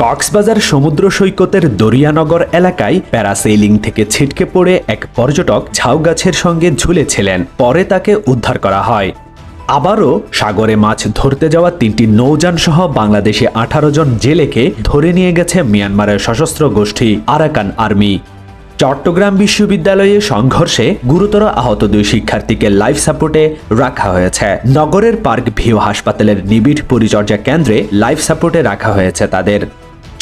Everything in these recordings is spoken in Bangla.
কক্সবাজার সমুদ্র সৈকতের দরিয়ানগর এলাকায় প্যারাসেইলিং থেকে ছিটকে পড়ে এক পর্যটক ঝাউ গাছের সঙ্গে ঝুলেছিলেন। পরে তাকে উদ্ধার করা হয়। আবারও সাগরে মাছ ধরতে যাওয়া 3টি নৌযান সহ বাংলাদেশে 18 জন জেলেকে ধরে নিয়ে গেছে মিয়ানমারের সশস্ত্র গোষ্ঠী আরাকান আর্মি। চট্টগ্রাম বিশ্ববিদ্যালয়ে সংঘর্ষে গুরুতর আহত 2 শিক্ষার্থীকে লাইফ সাপোর্টে রাখা হয়েছে। নগরের পার্ক ভিউ হাসপাতালের নিবিড় পরিচর্যা কেন্দ্রে লাইফ সাপোর্টে রাখা হয়েছে তাদের।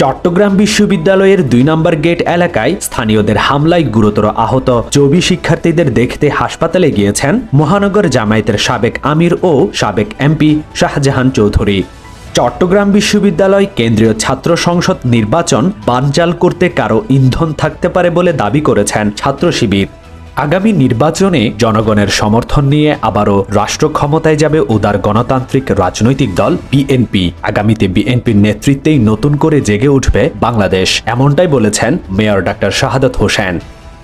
চট্টগ্রাম বিশ্ববিদ্যালয়ের 2 নম্বর গেট এলাকায় স্থানীয়দের হামলায় গুরুতর আহত 24 শিক্ষার্থীদের দেখতে হাসপাতালে গিয়েছেন মহানগর জামায়াতের সাবেক আমির ও সাবেক এমপি শাহজাহান চৌধুরী। চট্টগ্রাম বিশ্ববিদ্যালয় কেন্দ্রীয় ছাত্র সংসদ নির্বাচন বানচাল করতে কারো ইন্ধন থাকতে পারে বলে দাবি করেছেন ছাত্র শিবির। আগামী নির্বাচনে জনগণের সমর্থন নিয়ে আবারও রাষ্ট্র ক্ষমতায় যাবে উদার গণতান্ত্রিক রাজনৈতিক দল বিএনপি। আগামীতে বিএনপির নেতৃত্বেই নতুন করে জেগে উঠবে বাংলাদেশ, এমনটাই বলেছেন মেয়র ডাক্তার শাহাদাত হোসেন।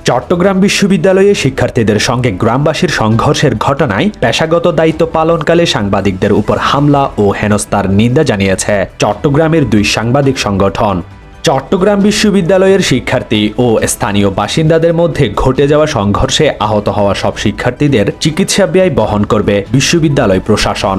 চট্টগ্রাম বিশ্ববিদ্যালয়ে শিক্ষার্থীদের সঙ্গে গ্রামবাসীর সংঘর্ষের ঘটনায় পেশাগত দায়িত্ব পালনকালে সাংবাদিকদের উপর হামলা ও হেনস্থার নিন্দা জানিয়েছে চট্টগ্রামের 2 সাংবাদিক সংগঠন। চট্টগ্রাম বিশ্ববিদ্যালয়ের শিক্ষার্থী ও স্থানীয় বাসিন্দাদের মধ্যে ঘটে যাওয়া সংঘর্ষে আহত হওয়া সব শিক্ষার্থীদের চিকিৎসা ব্যয় বহন করবে বিশ্ববিদ্যালয় প্রশাসন।